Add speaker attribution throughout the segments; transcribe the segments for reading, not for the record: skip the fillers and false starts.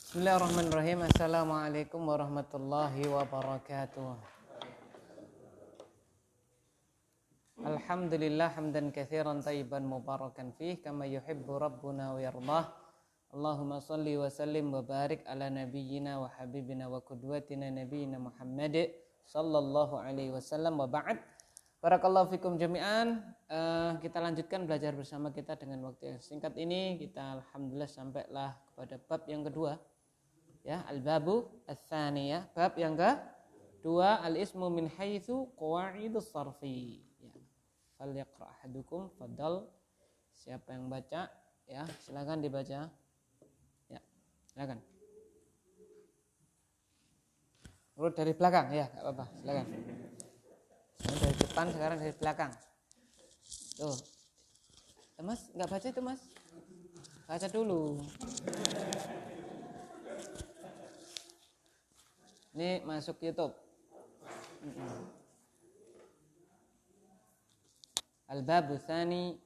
Speaker 1: Bismillahirrahmanirrahim. Assalamualaikum warahmatullahi wabarakatuh. Alhamdulillah hamdan katsiran tayyiban mubarakan fih kama yuhibbu rabbuna wa yardah. Allahumma salli wa sallim wa barik ala nabiyyina wa habibina wa qudwatina nabiyyina Muhammad sallallahu alaihi wasallam wa ba'd. Barakallahu fikum jami'an. Kita lanjutkan belajar bersama kita dengan waktu yang singkat ini. Kita alhamdulillah sampailah kepada bab yang kedua. Ya, al-babu ats-tsani ya. Bab yang kedua, al-ismu min haitsu qawaidus sarfi. Ya. Falyaqra ahadukum fadal. Siapa yang baca? Ya, silakan dibaca. Ya, silakan. Urut dari belakang ya, enggak apa-apa, silakan. Dari depan sekarang dari belakang. Tuh. Mas, enggak baca itu, Mas? Baca dulu. Ini masuk YouTube. Al-babu tsani.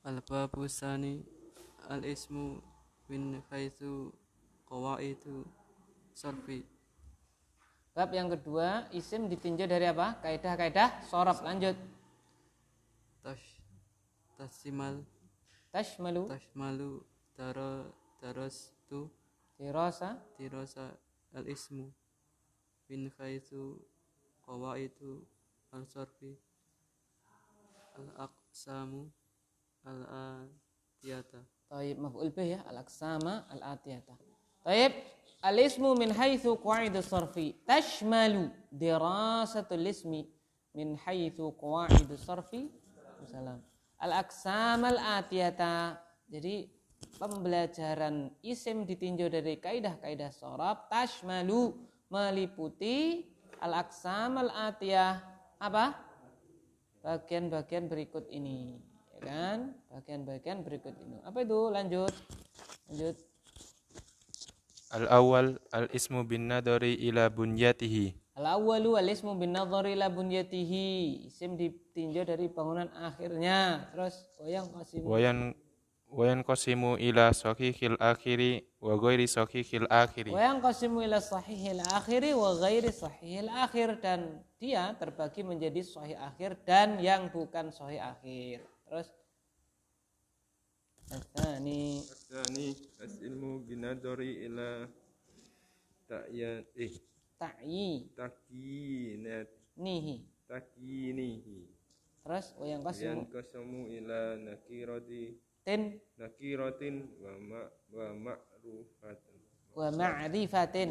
Speaker 2: Al-babu tsani al-ismu min haitsu qawaidu sarfi.
Speaker 1: Bab yang kedua, isim ditinjau dari apa? Kaidah-kaidah shorab. Lanjut. Tashmalu
Speaker 2: Darastu dirasa al-ismu min haitsu qawaidu al-sarfi al-aqsamu al-atiyata.
Speaker 1: Taib maf'ul bih ya, al-aqsama al-atiyata. Taib, al-ismu min haitsu qawaidus sarfi tashmalu dirasatul ismi min haitsu qawaidus sarfi. Salam. Al-aqsam al-atiyata. Jadi pembelajaran isim ditinjau dari kaidah-kaidah shorab tashmalu meliputi al-aqsam al-atiyah apa? Bagian-bagian berikut ini, ya kan? Bagian-bagian berikut ini. Apa itu? Lanjut.
Speaker 3: Al-awwal al-ismu bin nadari ila bunyatihi.
Speaker 1: Al-awwalu al-ismu bin nadari ila bunyatihi. Isim ditinjau dari bangunan akhirnya. Terus
Speaker 3: Wayan qasimu ila sahihil akhiri wa ghairi sahihil akhiri.
Speaker 1: Wayan qasimu ila sahihil akhiri wa ghairi sahihil akhir, dan dia terbagi menjadi sahih akhir dan yang bukan sahih akhir. Terus Al-thani
Speaker 4: as-ilmu binadari ila
Speaker 1: nihi. Terus wayan
Speaker 4: qasimu ila nakiratin wa ma'rifatin.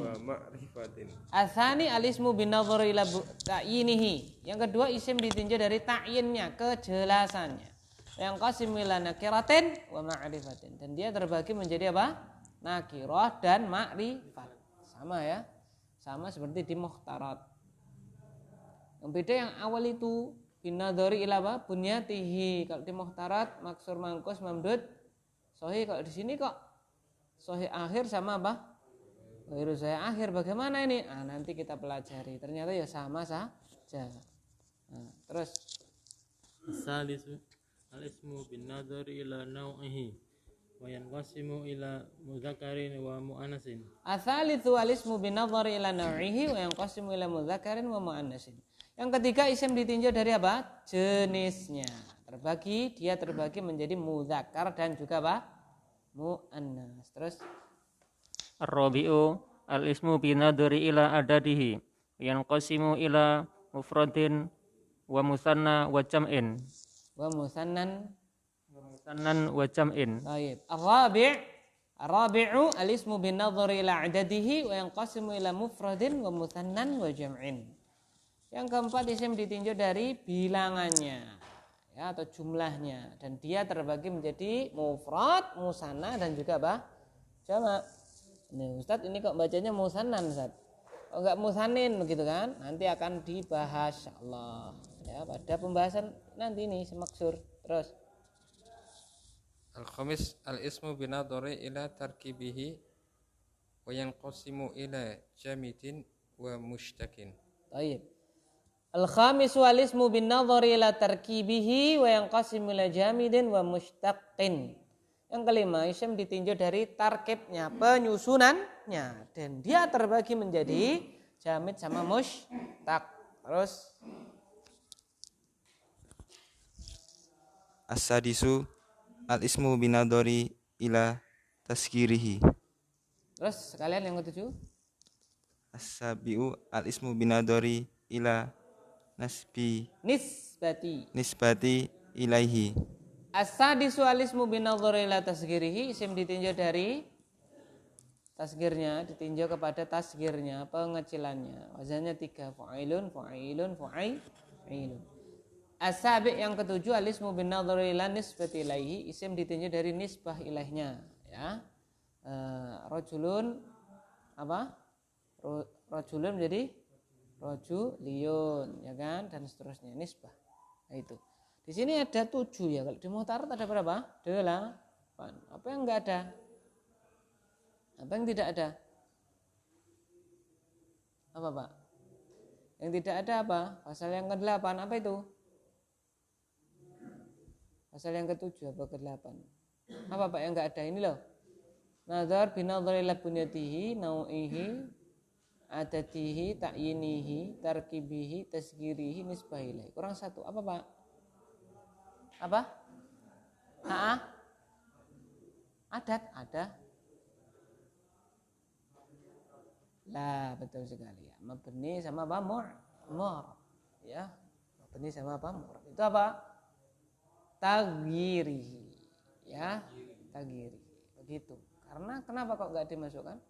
Speaker 1: Al-thani al-ismu binadari ila ta'yinihi. Yang kedua, isim ditinjau dari ta'yinnya, kejelasannya. Yang qasimu ila nakiratin wa ma'rifatin, dan dia terbagi menjadi apa? Nakirah dan ma'rifat. Sama ya, sama seperti di muhtarat. Yang beda yang awal itu binadari ila apa? Bunyatihi. Kalau di muhtarat maksur mangkus mamdud sahih. Kalau di sini kok sahih akhir sama apa? Ghairu sahih akhir. Bagaimana ini? Nanti kita pelajari. Ternyata ya sama saja. Terus
Speaker 2: Salisu al-ismu bin nadari ila naw'ihi wa yanqasimu ila mudzakarin wa muannasin.
Speaker 1: Asalitsu al-ismu bin nadari ila naw'ihi wa yanqasimu ila mudzakarin wa muannasin. Yang ketiga, isim ditinjau dari apa? Jenisnya. Dia terbagi menjadi muzakkar dan juga apa? Muannas. Terus
Speaker 5: Ar-rabi'u al-ismu bin nadari ila adadihi wa yanqasimu ila mufradin wa musanna wa jam'in.
Speaker 1: Wa musannan
Speaker 5: wa jam'in.
Speaker 1: Baik. Ar-rabi'u al-ismu bin nadhari ila adadihi wa yanqasimu ila mufradin wa musannan wa jam'in. Yang keempat, isim ditinjau dari bilangannya ya, atau jumlahnya, dan dia terbagi menjadi mufrad, musanna, dan juga apa? Jamak. Nih, Ustaz, ini kok bacanya musannan, Ustaz? Kok enggak musanin begitu kan? Nanti akan dibahas insyaallah ya pada pembahasan nanti ini semaksur. Terus
Speaker 3: Al-khamis al-ismu bin nadari ila tarkibihi wa yanqasimu ila jamidin wa mushtakin.
Speaker 1: Baik. Al-khamisu al-ismu bin nadhari ila tarkibihi wa yanqasimu ila jamidin wa mushtaqin. Yang kelima, isim ditinjau dari tarkibnya, penyusunannya, dan dia terbagi menjadi jamid sama mushtaq. Terus
Speaker 4: As-sadisu al-ismu binadori ila taskirihi.
Speaker 1: terus sekalian yang ketujuh.
Speaker 4: As-sabiu al-ismu binadori ila nisbati ilaihi.
Speaker 1: As-sadisu al-ismu binadhari ila tasghirihi, isim ditinjau dari tasgirnya, ditinjau kepada tasgirnya, pengecilannya. Wazannya 3, fa'ilun, fa'ilun, fa'ilun. As-sabi' yang ketujuh al-ismu binadhari ila nisbati ilaihi, isim ditinjau dari nisbah ilaihnya, ya. Rajulun apa? Rajulun menjadi rajuliyun, ya kan, dan seterusnya, nisbah. Nah, itu. Di sini ada 7 ya. Kalau di muhtarat ada berapa? 8. Apa yang enggak ada? Apa yang tidak ada? Apa, Pak? Yang tidak ada apa? Pasal yang ke-8 apa itu? Pasal yang ke-7 apa ke-8? Apa, Pak, yang enggak ada? Ini loh. Nazar binadhari ila bunyatihi, nau'ihi, adatihi, ta'yinihi, tarkibihi, tasghirihi, nisbahihi. Kurang 1. Apa, Pak? Apa? Adat ada. Lah, betul sekali ya. Mabni sama apa? Mur. Ya. Mabni sama apa? Mur. Itu apa? Taghyirihi. Ya, taghyiri. Begitu. Karena kenapa kok enggak dimasukkan?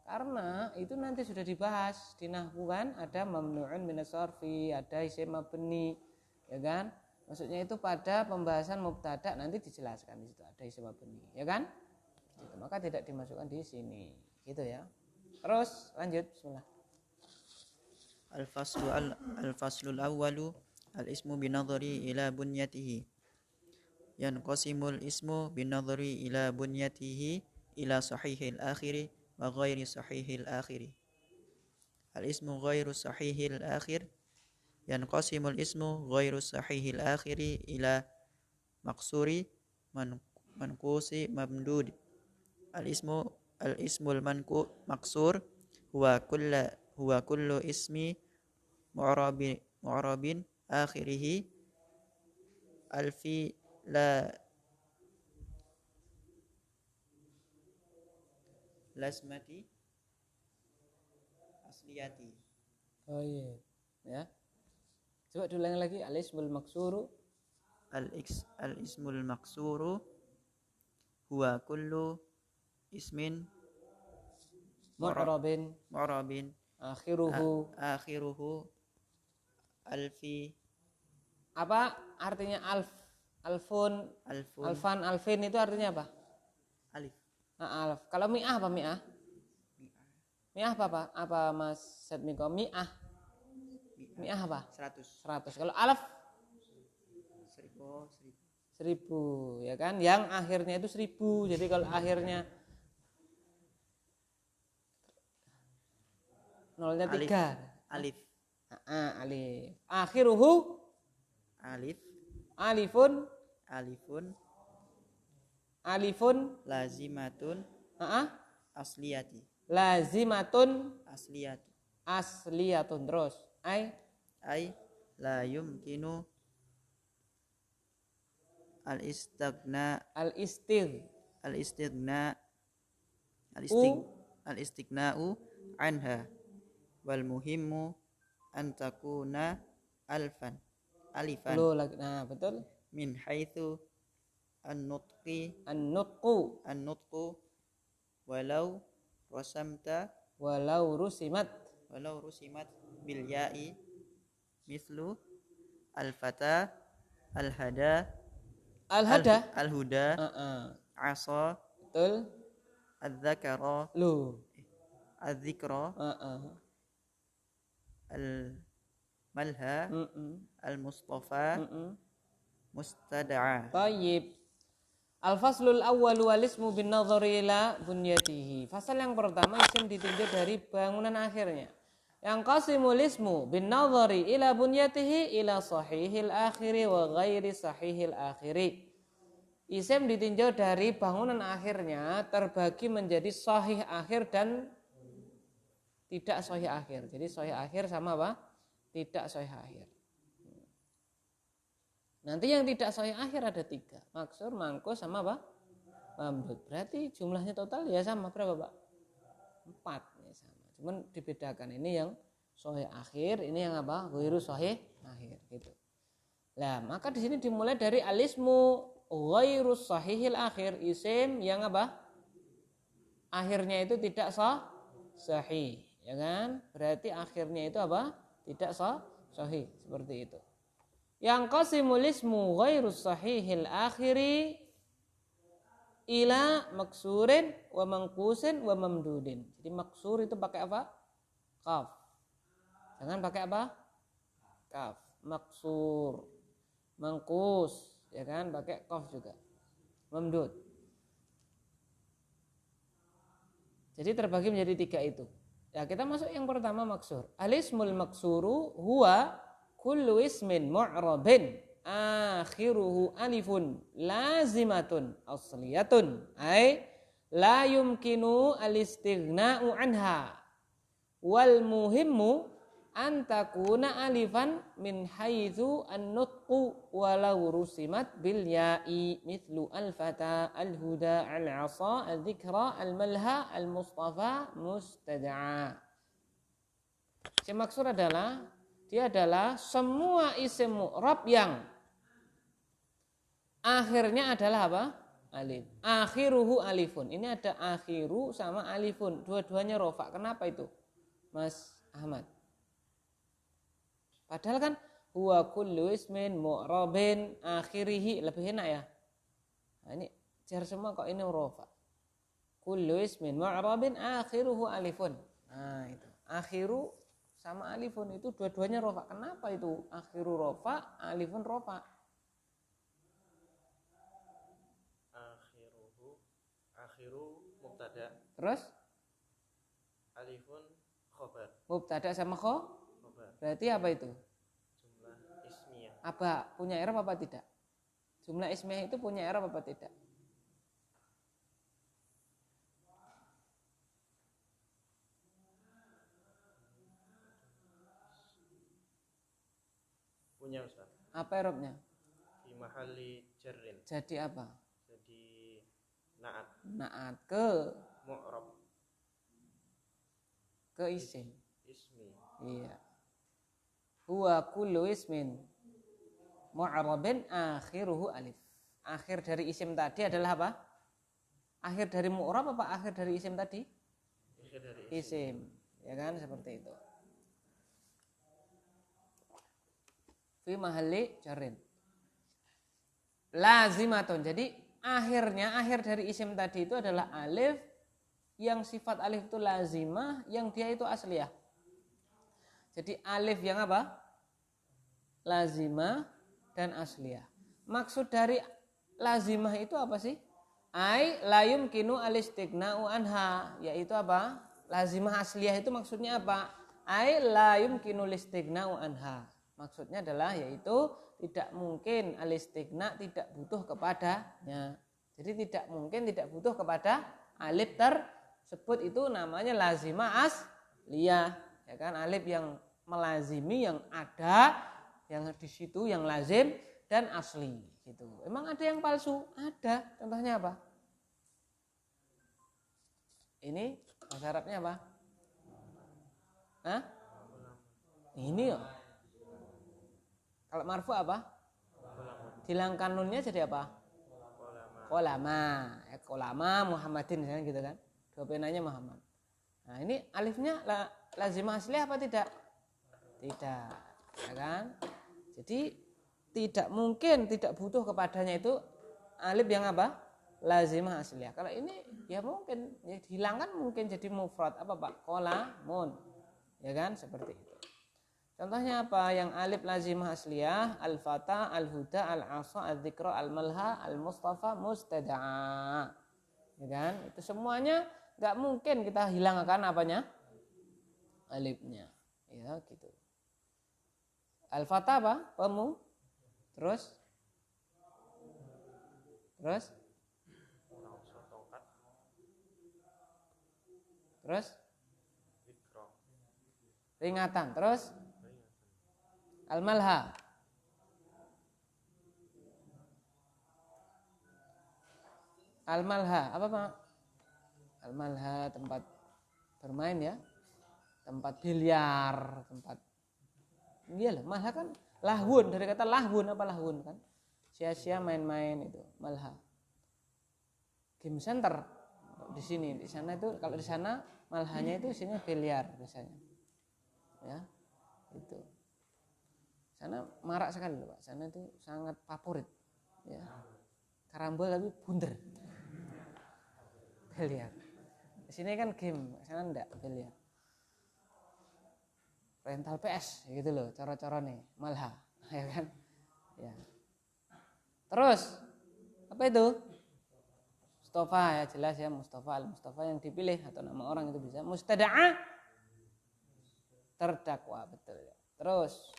Speaker 1: Karena itu nanti sudah dibahas di nahwu kan, ada mamnu'un minas sarfi, ada isim mabni, ya kan? Maksudnya itu pada pembahasan mubtada nanti dijelaskan di situ ada isim mabni, ya kan? Gitu. Maka tidak dimasukkan di sini, gitu ya. Terus lanjut, bismillah.
Speaker 6: Al-faslul awwalu al-ismu binadhari ila bunyatihi. Yanqasimul ismu binadhari ila bunyatihi ila sahihil akhiri wa ghairi sahihil akhiri. Al-ismu ghairu sahihil akhir. Yanqasimul ismu ghairu sahihil akhiri ila maksuri manqusi mamdud. Al-ismul maksur huwa kullu ismi mu'rabin akhirihi alfi la lasmati asliyati.
Speaker 1: Oh iya, ya. Coba diulangi lagi, al-ismul maksuru.
Speaker 6: Al-ismul maksuru huwa kullu ismin
Speaker 1: Mu'rabin
Speaker 6: akhiruhu alfi.
Speaker 1: Apa artinya alfun, alfan, alfin itu artinya apa?
Speaker 6: Alif.
Speaker 1: Alf. Kalau mi'ah apa mi'ah? Mi'ah apa? Apa Mas Sedmiko? Mi'ah apa? 100. Kalau alaf? 1000, ya kan? Yang akhirnya itu 1000. Jadi kalau akhirnya nolnya 3.
Speaker 6: Alif.
Speaker 1: Alif. Akhiruhu
Speaker 6: Alif.
Speaker 1: Alifun.
Speaker 6: Lazimatun. Asliyati.
Speaker 1: Lazimatun. Asliyatun. Terus. Ay
Speaker 6: La yumkinu al-istighna'u anha wal muhimmu an takuna alifan.
Speaker 1: Nah, betul.
Speaker 6: Min haitsu an-nutqu walau rusimat bil ya'i mislu al-fata al-huda asa
Speaker 1: Betul.
Speaker 6: al-dzakara al-dzikra al-malha al-mustafa mustada'a.
Speaker 1: Tayyib. Al-faslul awwal wal ismu bin nadhari ila bunyatihi. Fasal yang pertama isim ditinjau dari bangunan akhirnya. Yang qasimul ismu bin nadhari ila bunyatihi ila sahihil akhiri wa ghairi sahihil akhiri. Isim ditinjau dari bangunan akhirnya terbagi menjadi sahih akhir dan tidak sahih akhir. Jadi sahih akhir sama apa? Tidak sahih akhir. Nanti yang tidak sahih akhir ada 3. Maksur, mangkus sama apa? Mamdud. Berarti jumlahnya total ya sama berapa, Pak? 4 ya sama. Cuman dibedakan, ini yang sahih akhir, ini yang apa? Ghairu sahih akhir gitu. Lah, maka di sini dimulai dari alismu ghairu sahihil akhir, isim yang apa? Akhirnya itu tidak sahih, ya kan? Berarti akhirnya itu apa? Tidak sahih, seperti itu. Yang qasimul ismu ghairu sahihil akhiri ila maksurin wa mangkusin wa mamdudin. Jadi maksur itu pakai apa? Kaf. Jangan pakai apa? Kaf. Maksur. Mangkus, ya kan? Pakai kaf juga. Mamdud. Jadi terbagi menjadi 3 itu. Ya, kita masuk yang pertama maksur. Alismul maksuru huwa kullu ismin mu'rabin akhiruhu alifun lazimatun asliyatun ay la yumkinu al-istighna'u anha wal muhimmu an takuna alifan min haitsu an-nutqu walau rusimat bil ya'i mithlu al-fata al-huda al-'asa al-dhikra al-malha al-mustafa mustad'a. Si maksur adalah dia adalah semua isim mu'rab yang akhirnya adalah apa? Alif. Akhiruhu alifun. Ini ada akhiru sama alifun. Dua-duanya rofa. Kenapa itu, Mas Ahmad? Padahal kan huwa kullu ismin mu'rabin akhirihi, lebih enak ya. Nah, ini jar semua kok ini rofa. Kullu ismin mu'rabin akhiruhu alifun. Nah, itu. Akhiru sama alifun itu dua-duanya rofa. Kenapa itu? Akhiru rofa, alifun rofa.
Speaker 2: Akhiru mubtada.
Speaker 1: Terus?
Speaker 2: Alifun khobar.
Speaker 1: Mubtada sama khobar. Berarti apa itu?
Speaker 2: Jumlah ismiyah.
Speaker 1: Apa punya i'rab apa tidak? Jumlah ismiyah itu punya i'rab apa tidak?
Speaker 2: Punya, Ustaz.
Speaker 1: Apa i'rabnya?
Speaker 2: Fi mahalli jarrin.
Speaker 1: Jadi apa?
Speaker 2: Jadi na'at.
Speaker 1: Na'at ke
Speaker 2: Mu'rab.
Speaker 1: Ke isim.
Speaker 2: Ismi.
Speaker 1: Iya. Huwa kullu ismin mu'rabin akhiruhu alif. Akhir dari isim tadi adalah apa? Akhir dari mu'rab apa akhir dari isim tadi?
Speaker 2: Akhir dari
Speaker 1: Isim. Ya kan, seperti itu. Fi mahalli jarrin. Lazimatun. Jadi akhirnya, akhir dari isim tadi itu adalah alif, yang sifat alif itu lazimah, yang dia itu asliyah. Jadi alif yang apa? Lazimah dan asliyah. Maksud dari lazimah itu apa sih? Ai la yumkinu al-istighna'u anha, yaitu apa? Lazimah asliyah itu maksudnya apa? Ai la yumkinu al-istighna'u anha. Maksudnya adalah yaitu tidak mungkin al-istighna, tidak butuh kepadanya. Jadi tidak mungkin tidak butuh kepada alif tersebut, itu namanya lazimah asliyah. Ya kan, alif yang melazimi, yang ada, yang di situ yang lazim dan asli gitu. Emang ada yang palsu? Ada. Contohnya apa? Ini bahasa Arabnya apa? Hah? Ini ya. Kalau marfu apa? Hilangkan nunnya jadi apa? Kolama. Kolama Muhammadin misalnya gitu kan. Dua penanya Muhammad. Nah, ini alifnya lazimah asliyah apa tidak? Tidak, ya kan? Jadi tidak mungkin, tidak butuh kepadanya itu alif yang apa? Lazimah asliyah. Kalau ini ya mungkin, ya dihilangkan mungkin jadi mufrad apa Pak? Qolamun. Ya kan? Seperti itu. Contohnya apa? Yang alif lazimah asliyah, al-fata, al-huda, al-asa, al-dzikra, al-malha, al-mustafa, mustada'a. Ya kan? Itu semuanya enggak mungkin kita hilangkan apanya? Alifnya. Ya, gitu. Al-fata apa? Pemu. Terus Terus?
Speaker 2: Tongkat.
Speaker 1: Terus?
Speaker 2: Zikra.
Speaker 1: Ringatan. Terus? Al-malha. Al-malha. Apa Pak? Al-malha tempat bermain ya. Tempat biliar, tempat. Iya lah, malha kan lahun, dari kata lahun, apa lahun kan? Sia-sia main-main itu, malha. Game center di sini, di sana itu kalau di sana malhanya itu isinya biliar biasanya. Ya. Itu. Sana marak sekali loh Pak. Sana itu sangat favorit. Ya. Karambol tapi bunder. Biliar. Di sini kan game, sana enggak biliar. Rental PS gitu loh, cara-cara nih, malha, ya kan? Ya. Terus apa itu? Mustafa ya jelas ya, Mustafa al-Mustafa yang dipilih atau nama orang itu bisa. Mustada'a terdakwa, betul ya. Terus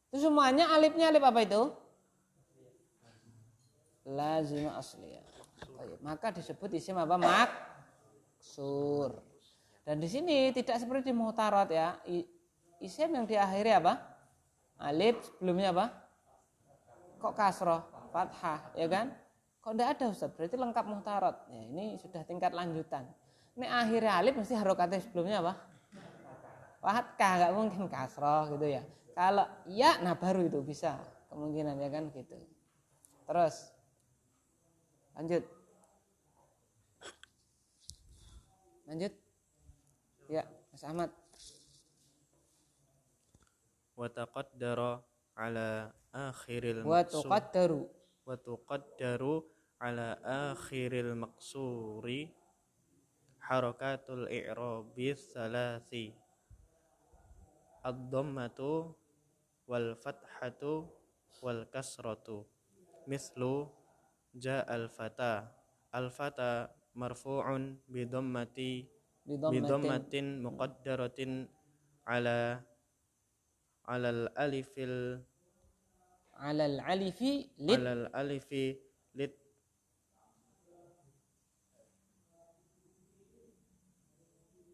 Speaker 1: itu semuanya alifnya alif apa itu? Lazimah asliyah. Maka disebut isim apa? Maksur. Dan di sini tidak seperti di muhtarat ya. Isim yang diakhiri apa? Alif, sebelumnya apa? Kok kasroh, fathah, ya kan? Kok tidak ada Ustaz? Berarti lengkap muhtarat. Ya, ini sudah tingkat lanjutan. Ini akhirnya alif mesti harokatnya sebelumnya apa? Fathah, nggak mungkin kasroh gitu ya. Kalau ya, nah baru itu bisa kemungkinan ya kan gitu. Terus lanjut. Ya, Mas Ahmad.
Speaker 2: Wa taqaddara ala akhiril
Speaker 1: Wa
Speaker 2: maqsur.
Speaker 1: tuqaddaru
Speaker 2: Ala akhiril maqsuri harakatul i'rabi salasi. Ad-dhammatu wal fathatu wal kasratu. Mislu ja'al fata. Al-fata marfu'un bidhammatin muqaddaratin ala alal alifi lit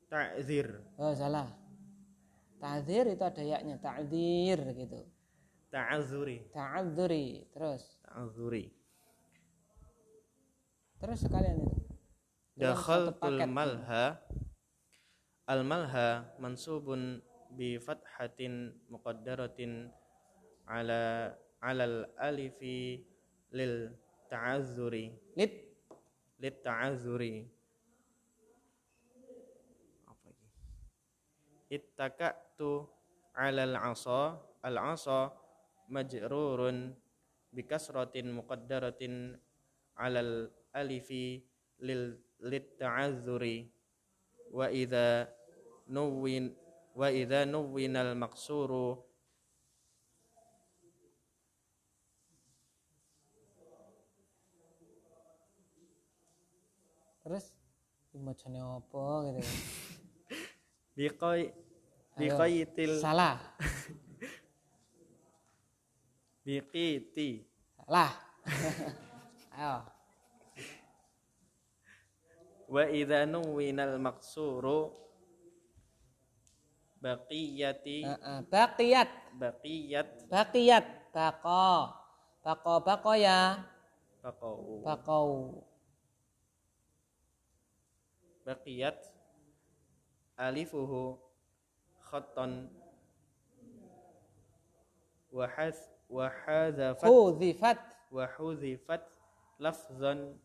Speaker 2: ta'zir.
Speaker 1: Oh salah. Ta'zir itu ada yaknya, ta'zir gitu. Ta'adzuri. Terus sekalian itu.
Speaker 2: Dakhaltul malha. Al-malha mansubun bi fathatin muqaddaratin alal alifi lil ta'azzuri. Lit ta'azzuri. Apa lagi? Ittaka'tu alal 'asa. Al-'asa majrurun bi kasratin muqaddaratin alal alifi lit ta'azzuri. Wa idza nuwwinal maqsuru
Speaker 1: Terus bacanya apa gitu.
Speaker 2: biqaitil
Speaker 1: Salah.
Speaker 2: biqiti.
Speaker 1: Salah. Ayo.
Speaker 2: Wa idza nuwwinal maqsuru baqiyat
Speaker 1: Baqo ya.
Speaker 2: baqau baqiyat alifuhu khattan wa huzifat lafzan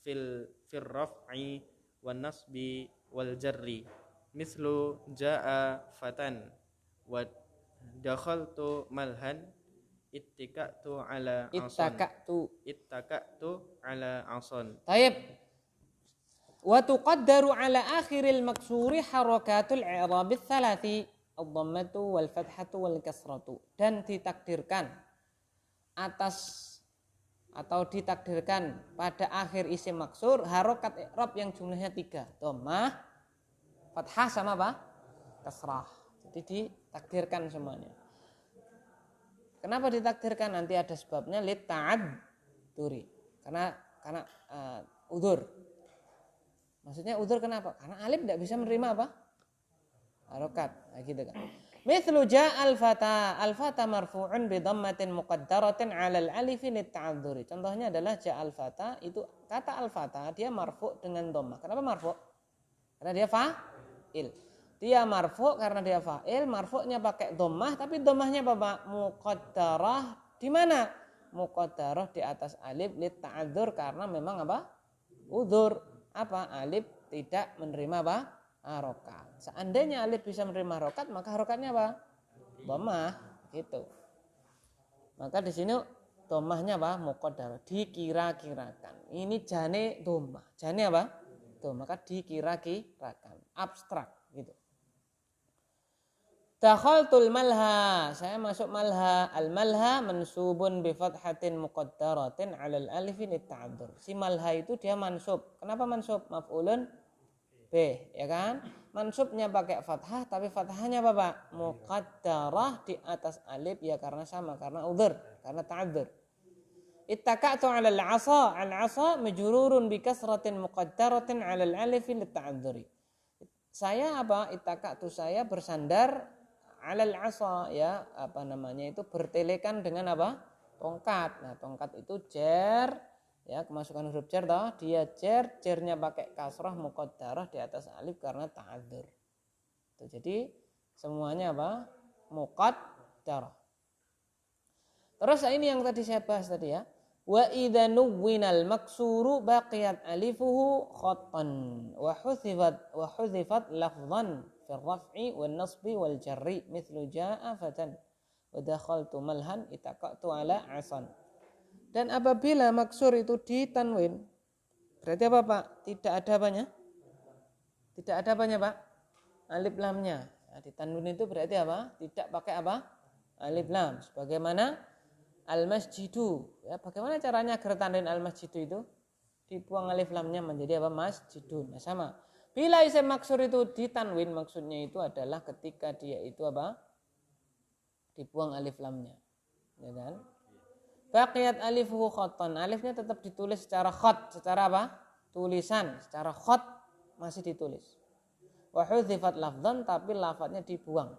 Speaker 2: fil raf'i wan nasbi wal jarri. Mislu jaa fatan wa dakhaltu malhan ittaka'tu ala asan.
Speaker 1: Taib. Wa tuqaddaru ala akhiril maksuri harakatul i'rabi tsalati ad-dhammatu wal fathatu wal kasratu. Dan ditakdirkan atas atau ditakdirkan pada akhir isim maksur harokat i'rab yang jumlahnya 3, dhammah, fathah sama apa? Kasrah. Jadi ditakdirkan semuanya. Kenapa ditakdirkan? Nanti ada sebabnya lit ta'adzuri. Karena Karena udzur. Maksudnya udzur kenapa? Karena alif tidak bisa menerima apa? Harokat. Nah, gitu kan. Mithlu ja'al fata. Al-fata marfu'un bi dhammatin muqaddaratin 'alal alifi litta'adzuri. Contohnya adalah ja'al fata, itu kata al-fata dia marfu' dengan dhammah. Kenapa marfu'? Karena dia fa'il. Dia marfu' karena dia fa'il, marfu'nya pakai dhammah, tapi dhammahnya apa? Muqaddarah di mana? Muqaddarah di atas alif litta'adzur karena memang apa? Udzur. Apa? Alif tidak menerima apa? Harokat. Seandainya alif bisa menerima harokat, maka harokatnya apa? Dhammah, gitu. Maka di sini dhammahnya apa? Muqaddarah, dikira-kirakan. Ini jane dhammah. Jane apa? Dhammah, maka dikira-kirakan. Abstrak, gitu. Dakhaltul malha, saya masuk malha. Al malha mansubun bi fathatin muqaddaratin 'alal alifi litta'adzur. Si malha itu dia mansub. Kenapa mansub? Maf'ulun ya kan? Mansubnya pakai fathah, tapi fathahnya apa Pak? Muqaddarah di atas alif, ya karena sama, karena udzur, karena ta'adzur. Ittaka'tu 'alal 'asa, al-'asa majrurun bi kasratin muqaddaratin 'alal alif litta'adzuri. Saya apa? Ittaka'tu, saya bersandar 'alal 'asa, ya, apa namanya itu bertelekan dengan apa? Tongkat. Nah, tongkat itu jar. Ya, kemasukan huruf jar toh, dia jarnya pakai kasrah muqaddarah di atas alif karena ta'adzur. Jadi semuanya apa? Muqaddarah. Terus ini yang tadi saya bahas tadi ya. Wa idza nuwwinal maksuru baqiyat alifuhu khattan wa huzifat lafdhan fi raf'i wan nasbi wal jarri mithlu jaa'a fatan wa dakhaltu malhan itaqatu ala asan. Dan apabila maksur itu ditanwin, berarti apa Pak? Tidak ada apanya? Tidak ada apanya Pak? Alif lamnya. Nah, ditanwin itu berarti apa? Tidak pakai apa? Alif lam. Sebagaimana al-masjidu. Ya, bagaimana caranya agar tanwin al-masjidu itu? Dibuang alif lamnya menjadi apa? Masjidun. Nah, sama. Bila isim maksur itu ditanwin, maksudnya itu adalah ketika dia itu apa? Dibuang alif lamnya. Ya kan? Baqiyat alifuhu khattan. Alifnya tetap ditulis secara khat, secara apa? Tulisan, secara khat masih ditulis. Wa hudzifat lafdhan, tapi lafadznya dibuang.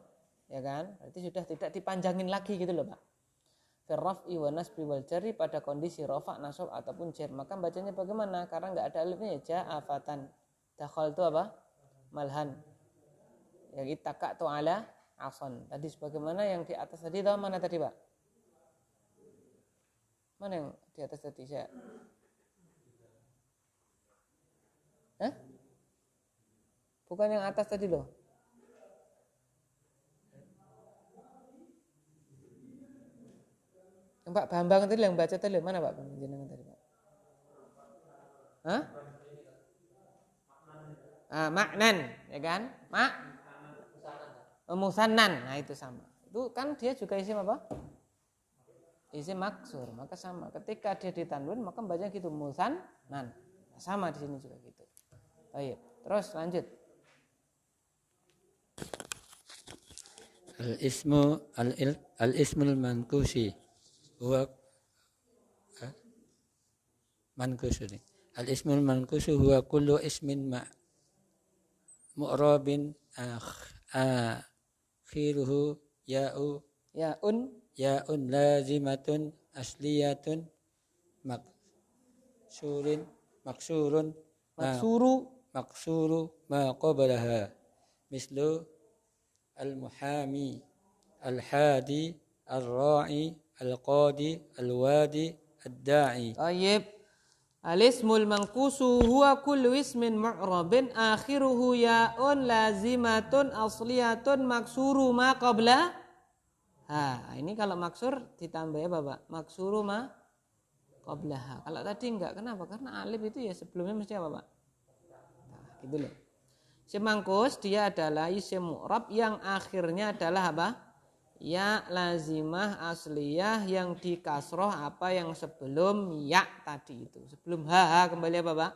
Speaker 1: Ya kan? Berarti sudah tidak dipanjangin lagi gitu loh, Pak. Fi raf'i wa nasbi wal jarri, pada kondisi rafa, nasab ataupun jar. Maka bacanya bagaimana? Karena enggak ada alifnya ya ja'a fatan. Dakhal itu apa? Malhan. Ya, ittaqa'tu ala asan. Tadi sebagaimana yang di atas tadi, tahu mana tadi, Pak? Mana yang di atas tadi saya? Hah? Bukan yang atas tadi loh. Yang Pak Bambang tadi yang baca tadi, mana Pak Jenengan tadi Pak? Hah? Maknan, ya kan? Musannan. Nah, itu sama. Itu kan dia juga isim apa? Isim maksur, maka sama. Ketika dia ditanwin maka bacanya gitu musannan. Nah, sama di sini juga gitu. Baik, terus lanjut.
Speaker 7: Al-ismul mankusi huwa mankusi. Al-ismul mankusu huwa kullu ismin mu'rabin akhiruhu ya'un lazimatun asliyatun maksuru ma qablaha mislu al-muhami al-hadi al-ra'i al-qadi al-wadi ad-da'i.
Speaker 1: Baik. Al-ismul manqusu huwa kullu ismin mu'rabin akhiruhu ya'un lazimatun asliyatun maksuru ma qabla. Ini kalau maksur ditambah apa Pak? Maksuru ma qablaha. Kalau tadi enggak, kenapa? Karena alif itu ya sebelumnya mesti apa Pak? Nah, gitu loh. Isim mangkus dia adalah isim mu'rab yang akhirnya adalah apa? Ya lazimah asliyah yang dikasroh apa yang sebelum ya tadi itu. Sebelum ha kembali apa Pak?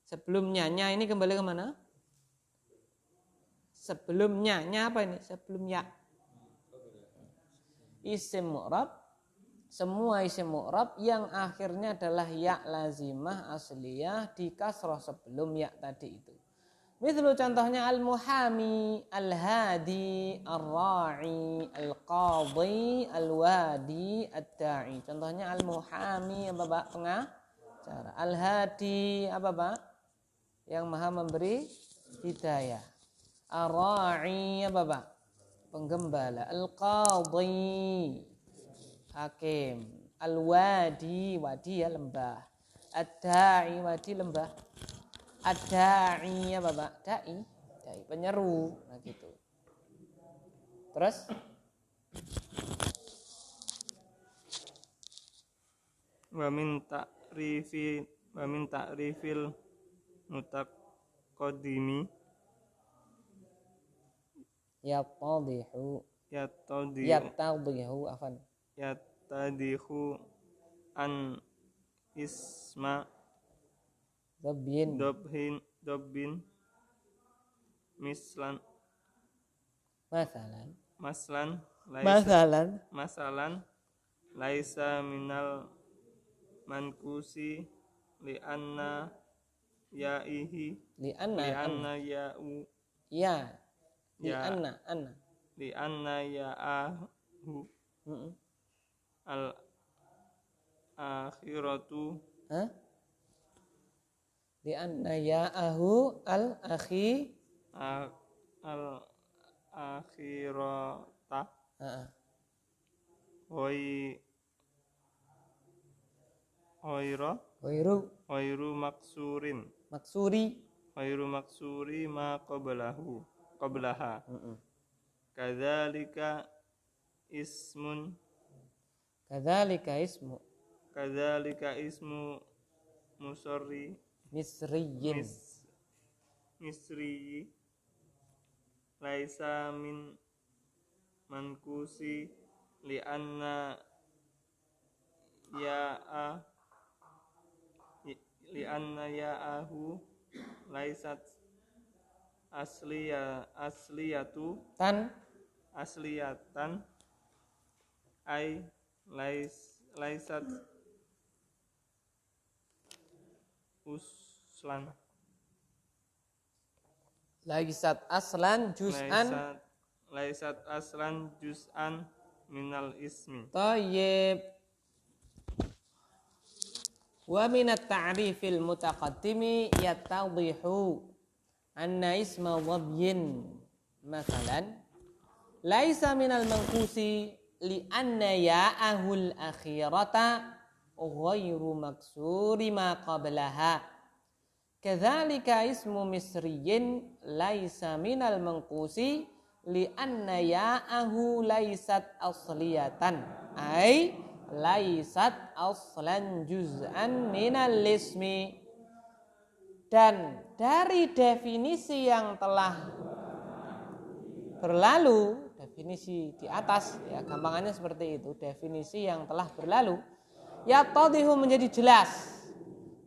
Speaker 1: Sebelumnya nya ini kembali kemana? Sebelumnya nya apa ini? Sebelum ya. Isim mu'rab semua isim mu'rab yang akhirnya adalah ya lazimah asliyah di kasroh sebelum ya tadi itu. Misal contohnya al-muhami, al-hadi, al-ra'i, al-qadhi, al-wadi, ad-da'i. Contohnya al-muhami apa Pak? Pengacara. Al-hadi apa Pak? Yang maha memberi hidayah. Ar-ra'i apa Pak? Penggembala. Al-qadhi, hakim. Al-wadi, wadi ya lembah. Ad-da'i, wadi lembah. Ad-da'i apa Pak? Da'i penyeru. Nah gitu. Terus
Speaker 2: wa min ta'rifil mutaqaddimi yattadihu an isma Dobbin mislan masalan laisa minal mankusi li'anna ya'ihi li'anna ya'u
Speaker 1: ya li'anna
Speaker 2: ya'ahu al akhiratu
Speaker 1: li'anna ya'ahu al-akhi
Speaker 2: al-akhirata ghairu maksuri ma qablaha kadzalika ismu musarri misriyi laisa min mankusi li'anna ya'ahu laisat asliyatan ay laisat uslan
Speaker 1: laisat aslan
Speaker 2: juz'an minal ismi.
Speaker 1: Thayyib. Wa minat ta'rifil mutaqaddimi yattadhihu anna isma dhabyin masalan laisa minal manqusi li anna ya'ahul akhirata ghairu maksuri ma qablaha. Kadzalika ismu misriyin laisa minal manqusi li anna ya'ahu laisat asliyatan ay laisat aslan juz'an minal ismi. Dan dari definisi yang telah berlalu, definisi di atas ya gampangannya seperti itu, definisi yang telah berlalu yattadhihu menjadi jelas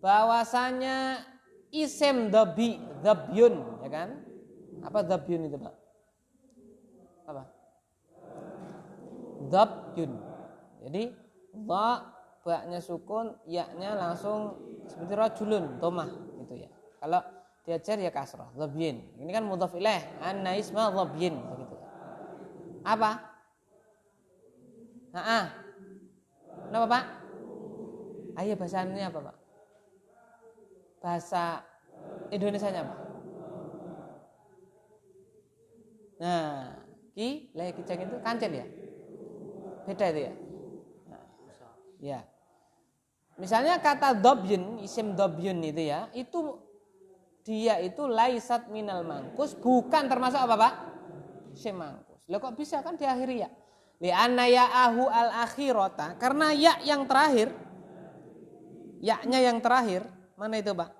Speaker 1: bahwasanya isim dhabyun ya kan? Apa dhabyun itu Pak? Apa? Dhabyun. Jadi ba-nya sukun, ya-nya langsung seperti rajulun, domah gitu ya. Kalau diajar ya kasrah, dhabyin. Ini kan mudhaf ilaih, anna isma dhabyin begitu. Apa? Kenapa Pak? Ayo bahasanya apa Pak? Bahasa Indonesianya apa? Nah, lagi kiceng itu kancen ya? Beda itu ya? Nah, ya. Misalnya kata dhabyun, isim dhabyun itu ya, itu dia itu laisat minal mangkus, bukan termasuk apa Pak? Isim mangkus. Lah kok bisa kan diakhiri ya? Li anna ya'ahu al-akhirata, karena ya yang terakhir, ya-nya yang terakhir, mana itu Pak?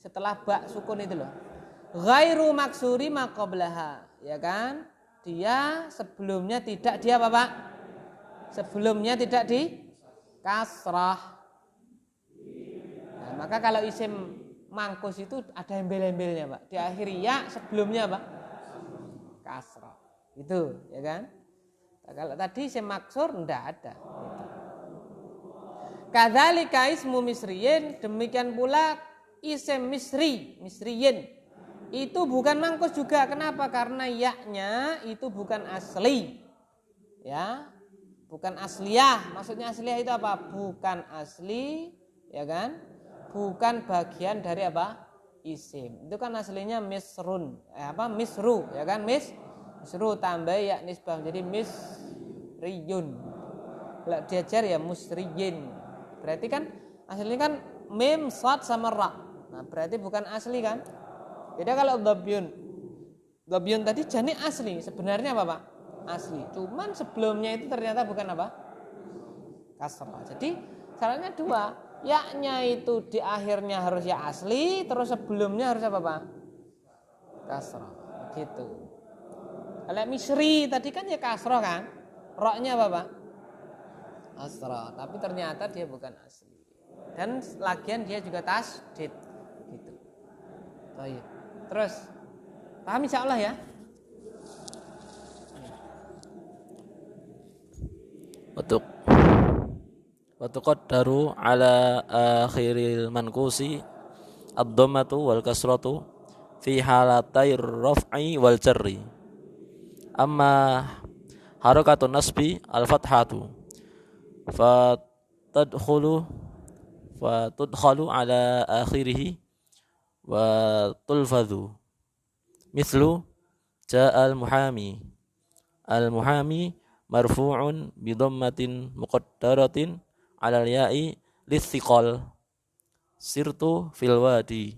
Speaker 1: Setelah ba sukun itu loh. Ghairu maksuri ma qablaha, ya kan? Dia sebelumnya tidak dia apa Pak? Sebelumnya tidak di kasrah. Nah, maka kalau isim mangkus itu ada embel-embelnya Pak. Diakhiri ya, sebelumnya Pak? Kasrah. Itu, ya kan? Nah, kalau tadi isim maksur enggak ada. Gitu. Kadzalika ismu misriyin, demikian pula isim misriyin. Itu bukan mangkus juga. Kenapa? Karena yaknya itu bukan asli. Ya. Bukan asliyah. Maksudnya asliyah itu apa? Bukan asli, ya kan? Bukan bagian dari apa? Isim. Itu kan aslinya misrun. Misru, ya kan? Misru tambah ya nisbah jadi misriyun. Kalau diajar ya musriyin. Berarti kan aslinya kan mim, shad sama ra. Nah, berarti bukan asli kan? Beda kalau dhabyun. Dhabyun tadi jani asli, sebenarnya apa, Pak? Asli. Cuman sebelumnya itu ternyata bukan apa? Kasrah. Jadi salahnya dua. Yaknya itu di akhirnya harus ya asli, terus sebelumnya harus apa, Pak? Kasrah. Gitu. Kalau misri tadi kan ya kasrah kan? Roknya apa, Pak? Kasrah. Tapi ternyata dia bukan asli. Dan lagian dia juga tasdid. Gitu. Baik. Terus paham insyaallah ya?
Speaker 8: Watuqaddaru ala akhiril mankusi ad-dhammatu wal kasratu fi halatayir raf'i wal jarri. Amma harakatun nasbi al-fathatu fatudkhalu ala akhirih wa tulfadhu mithlu ja'al muhami al-muhami marfu'un bi dhammatin muqaddaratin 'alal ya'i lithiqal sirtu fil wadi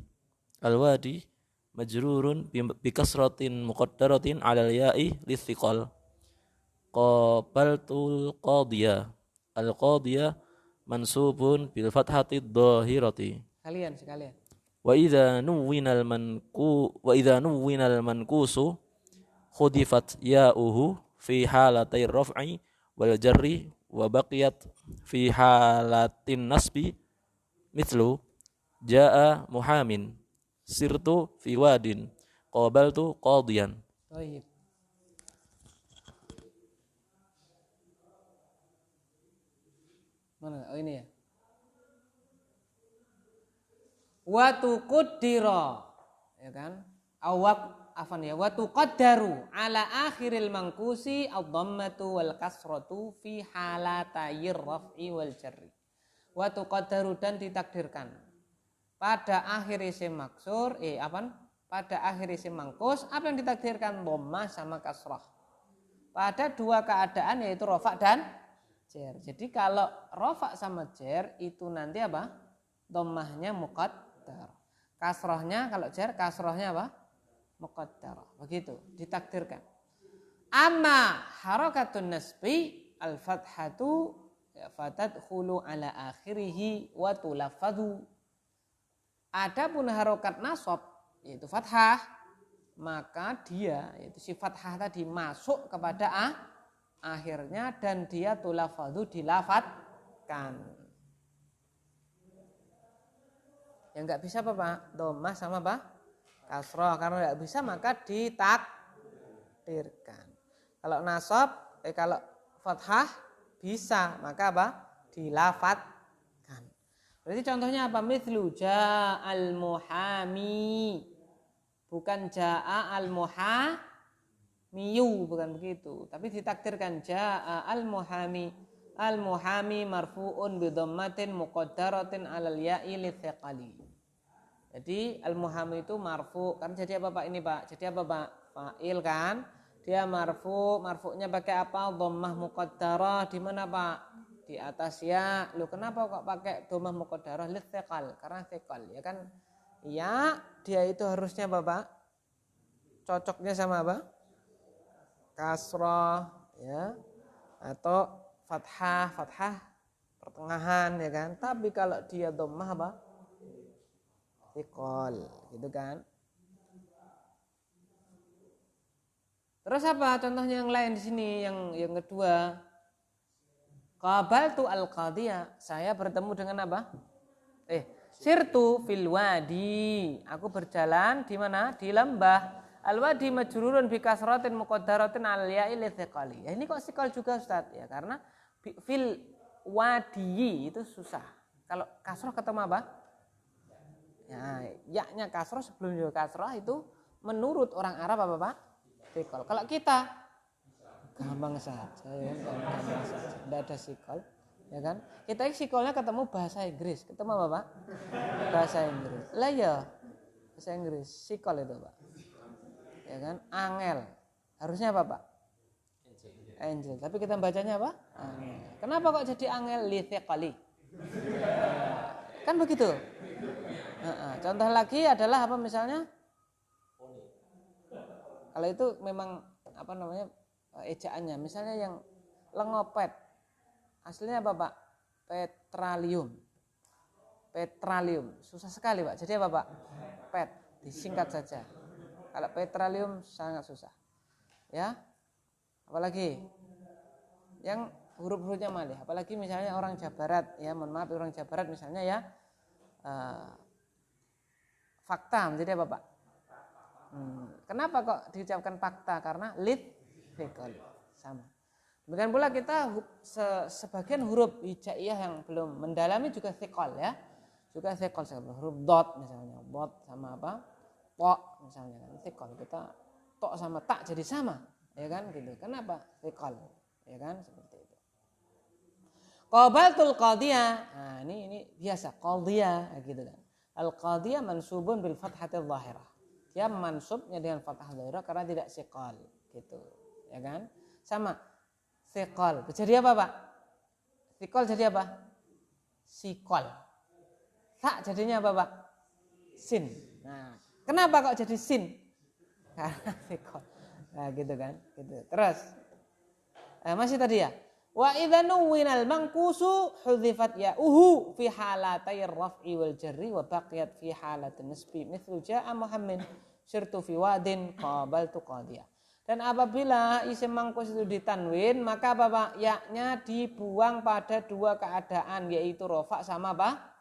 Speaker 8: al-wadi majrurun bi kasratin muqaddaratin 'alal ya'i lithiqal qabaltul qadiyah al-qadiyah mansubun bil fathati dhahirati.
Speaker 1: Sekalian.
Speaker 8: Wa idza nuwwinal mankusu khudifat ya'uhu fi halatay raf'i wal jarri wa baqiyat fi halatin nasbi mithlu jaa muhamin sirtu fi wadin qabaltu qadiyan.
Speaker 1: Baik. Mana? Oh ini ya. Wa tuqaddira, ya kan? Wa tuqaddaru ala akhiril mangkusi ad-dhammatu wal kasratu fi halatayir raf'i wal jarri. Wa tuqaddaru dan ditakdirkan pada akhir isim maksur pada akhir isim mangkus apa yang ditakdirkan dhammah sama kasrah. Pada dua keadaan yaitu rafa' dan jar. Jadi kalau rafa' sama jar itu nanti apa? Dhammahnya muqaddar. Kasrohnya kalau jar kasrohnya apa? Muqaddar. Begitu ditakdirkan. Amma harakatun nasbi al-fathatu fatadkhulu ala akhirih wa tulaffadhu. Adapun harokat nasab yaitu fathah maka dia yaitu si fathah tadi masuk kepada akhirnya dan dia tulaffadhu dilafadzkan. Yang enggak bisa apa Pak? Dhammah sama apa? Kasrah. Karena enggak bisa maka ditakdirkan. Kalau nasab, kalau fathah bisa maka apa? Dilafadzkan. Berarti contohnya apa? Mithlu ja'al muhami. Bukan ja'al muhamiyu, bukan begitu. Tapi ditakdirkan ja'al muhami. Al-muhami marfu'un bi dhammatin muqaddaratin 'alal ya'i lithiqali. Jadi al-muhami itu marfu. Kan jadi apa Pak ini Pak? Jadi apa Pak? Fa'il kan? Dia marfu'nya pakai apa? Dhammah muqaddarah. Di mana Pak? Di atas ya. Loh kenapa kok pakai dhammah muqaddarah? Lithiqal. Karena thiqal, ya kan? Ya, dia itu harusnya apa Pak? Cocoknya sama apa? Kasrah, ya. Atau fathah pertengahan, ya kan. Tapi kalau dia dhammah apa? Thiqal, gitu kan. Terus apa contohnya yang lain di sini yang kedua? Qabaltu al-qadiyah. Saya bertemu dengan apa? Sirtu fil wadi. Aku berjalan di mana? Di lembah. Al-wadi majrurun bi kasratin muqaddaratin 'alal ya'i lithiqali. Ya ini kok thiqal juga Ustaz? Ya karena fil wadiyi itu susah. Kalau kasroh ketemu apa? Ya, yaknya kasroh sebelum juga kasroh itu menurut orang Arab apa Pak? Sikol. Kalau kita gampang saja ya, gampang saja. Tidak ada sikol, ya kan? Kita sikolnya ketemu bahasa Inggris, ketemu apa Pak? Bahasa Inggris. Lah ya, bahasa Inggris sikol itu Pak. Ya kan? Angel. Harusnya apa Pak? Angel. Tapi kita bacanya apa? Angel. Kenapa kok jadi angel? Lithiqali. Kan begitu. Contoh lagi adalah apa misalnya? Kalau itu memang apa namanya ejaannya. Misalnya yang lengopet. Aslinya apa Pak? Petralium. Petralium. Susah sekali Pak. Jadi apa Pak? Pet. Disingkat saja. Kalau petralium sangat susah. Ya. Apalagi yang huruf-hurufnya malih. Apalagi misalnya orang Jawa Barat. Ya mohon maaf orang Jawa Barat misalnya ya. Fakta menjadi apa Pak? Kenapa kok diucapkan fakta? Karena lit fikol sama. Demikian pula kita sebagian huruf hijaiyah yang belum mendalami juga fikol ya. Juga fikol huruf dot misalnya, bot sama apa? Po misalnya kan fikol. Kita tok sama tak jadi sama, ya kan gitu. Kenapa? Fikol, ya kan seperti itu. Qabaltul qadiyah. Nah, ini biasa qadiyah gitu kan. Al-qadiyah mansubun bil fathatil zahirah. Dia mansubnya dengan fathah zahirah karena tidak siqal gitu. Ya kan? Sama siqal. Jadi apa, Pak? Siqal jadi apa? Siqal. Tak jadinya apa, Pak? Sin. Nah, kenapa kok jadi sin? Karena siqal. Nah, gitu kan? Gitu. Terus masih tadi ya. Wa idza nuwinal manqusu hudzifat ya'uhu fi halatay raf'i wal jarri wa baqiyat fi halatin nasbi mithlu ja'a Muhammad sirtu fi wadin qabaltu qadiyah. Dan apabila isim mangkus itu ditanwin maka Bapak yaknya dibuang pada dua keadaan yaitu rafa sama apa?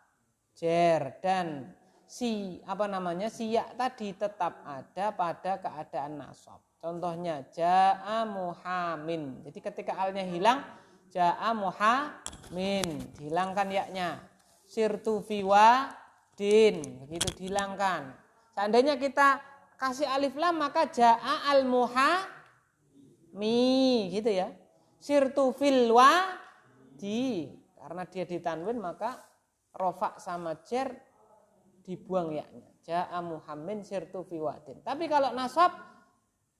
Speaker 1: Jar dan si ya tadi tetap ada pada keadaan nasab. Contohnya ja'a Muhammin. Jadi ketika alnya hilang ja'a Muhammin, dihilangkan yaknya. Sirtu fi wadin, begitu dihilangkan. Seandainya kita kasih alif lam maka ja'a al muhammi gitu ya. Sirtu fil wadi, karena dia ditanwin maka rofa sama jar dibuang yaknya. Ja'a Muhammin sirtu fi wadin. Tapi kalau nasab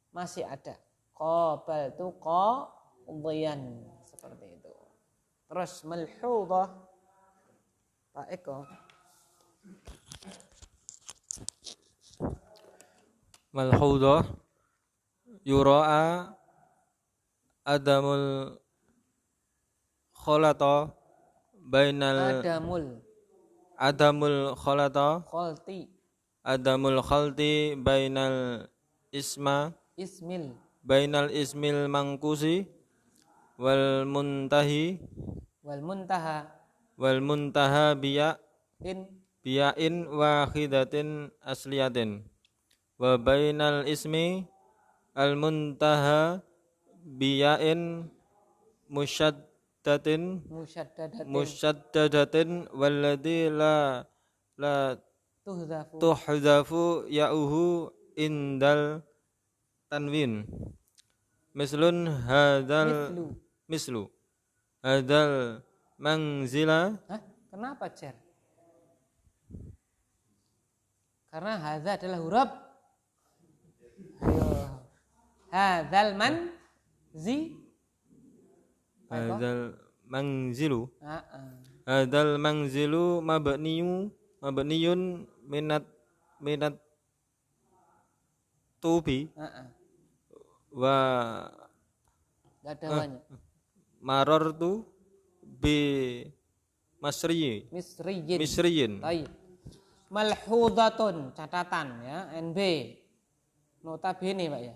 Speaker 1: masih ada. Qabaltu qadiyan seperti itu. Terus malhudhah Pak Eko.
Speaker 2: Malhudhah yura'a adamul khalata bainal adamul khalata adamul khalti bainal bainal ismil mangkusi wal muntaha biya'in wahidatin asliyatin wa bainal ismi al muntaha biya'in musyaddadatin walladhi la tuhzafu ya'uhu indal tanwin mislu hadal manzila.
Speaker 1: Kenapa jar? Karena hadza adalah huruf. Ayo. Hadzal
Speaker 2: manzilu. Hadzal manzilu mabniyun minat tubi. Wa marartu bi misriyin.
Speaker 1: Baik. Malhudatun catatan ya NB. Notabene Pak ya.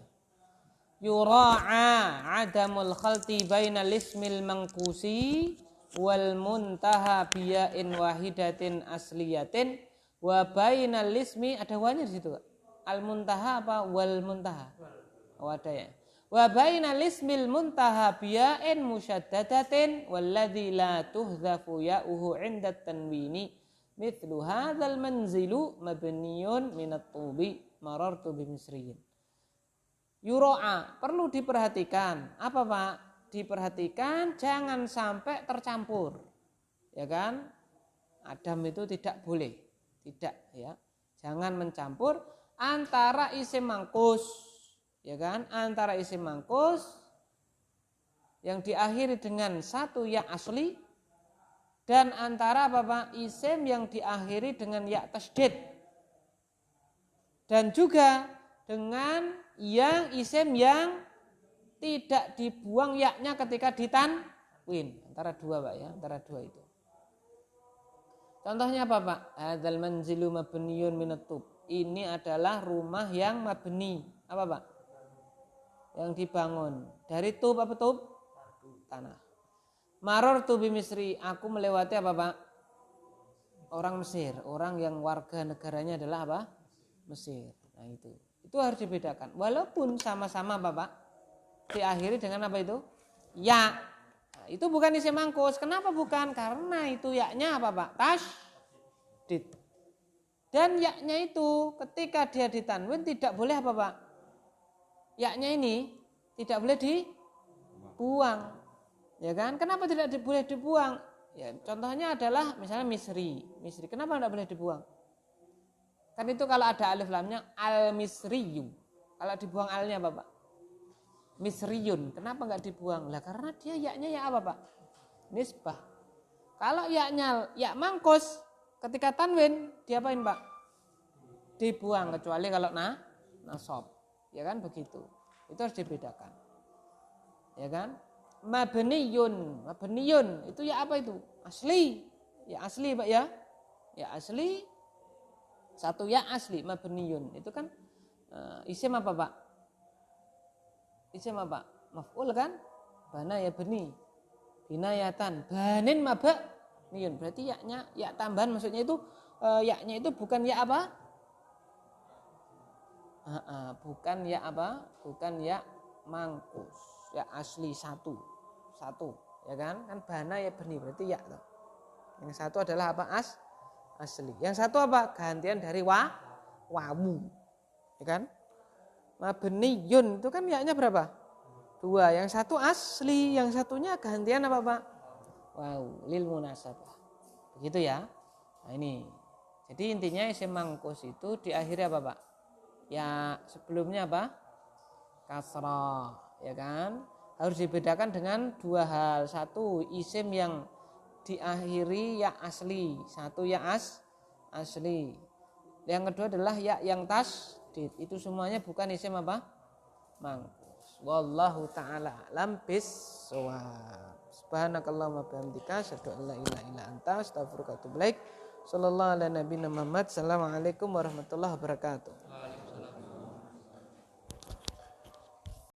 Speaker 1: Yura'a adamul khalti bainal ismil mangkusi wal muntaha biya'in wahidatin asliyatin wa bainal ismi ada wanya di situ. Al muntaha apa wal muntaha? Oh ada ya. Wa bainal ismil muntaha biya'in musyaddadatin walladzi la tuhdhafu ya'uhu 'inda tanwini mithlu hadzal manzilu mabniyun minat tubi marartu bi misriyin. Yuro'a, perlu diperhatikan. Apa Pak? Diperhatikan jangan sampai tercampur. Ya kan? Adam itu tidak boleh. Tidak ya. Jangan mencampur antara isim mangkus, ya kan? Antara isim mangkus yang diakhiri dengan satu ya asli dan antara apa Pak? Isim yang diakhiri dengan ya tasdid. Dan juga dengan yang isim yang tidak dibuang yaknya ketika ditanwin. Antara dua Pak ya, antara dua itu. Contohnya apa Pak? Hadzal manzilu mabniyun minat tub. Ini adalah rumah yang mabni. Apa Pak? Yang dibangun. Dari tub apa tub? Tanah. Marartu bi Misri. Aku melewati apa Pak? Orang Mesir. Orang yang warga negaranya adalah apa? Mesir. Nah itu. Itu harus dibedakan. Walaupun sama-sama apa Pak? Diakhiri dengan apa itu? Ya. Nah, itu bukan isim mangkus. Kenapa bukan? Karena itu yaknya apa Pak? Tasydid. Dan yaknya itu ketika dia ditanwin tidak boleh apa Pak? Yaknya ini tidak boleh dibuang. Ya kan? Kenapa tidak boleh dibuang? Ya, contohnya adalah misalnya misri. Misri. Kenapa tidak boleh dibuang? Kan itu kalau ada alif lamnya al-misriyu. Kalau dibuang alnya apa Pak? Misriyun. Kenapa enggak dibuang? Lah karena dia yaknya ya apa Pak? Nisbah. Kalau yaknya ya mangkus ketika tanwin diapain Pak? Dibuang kecuali kalau nasab. Ya kan begitu. Itu harus dibedakan. Ya kan? Mabniyun. Mabniyun itu ya apa itu? Asli. Ya asli Pak ya. Ya asli. Satu ya asli mabniyun. Itu kan isim apa Pak? Isim apa? Maf'ul kan? Bana ya beni. Binayatan. Banin mabniyun. Berarti yaknya ya tambahan maksudnya itu yaknya itu bukan ya apa? Bukan ya apa? Bukan ya mangkus. Ya asli satu. Ya kan? Kan bana ya beni berarti ya. Yang satu adalah apa? Asli. Yang satu apa? Gantian dari wawu. Ya kan? Mabniyun itu kan yaknya berapa? 2. Yang satu asli, yang satunya gantian apa Pak? Wow, lil munasabah. Begitu ya. Nah ini. Jadi intinya isim mangkus itu diakhiri apa Pak? Ya sebelumnya apa? Kasrah, ya kan? Harus dibedakan dengan dua hal. Satu isim yang diakhiri ya asli, satu ya asli. Yang kedua adalah ya yang tasdid. Itu semuanya bukan isim apa? Mangkus. Wallahu taala alam bissawab. Subhanakallahumma bihamdika asyhadu an la ilaha illa anta astaghfiruka wa atubu ilaik. Sallallahu ala nabiyina Muhammad. Assalamualaikum warahmatullahi wabarakatuh.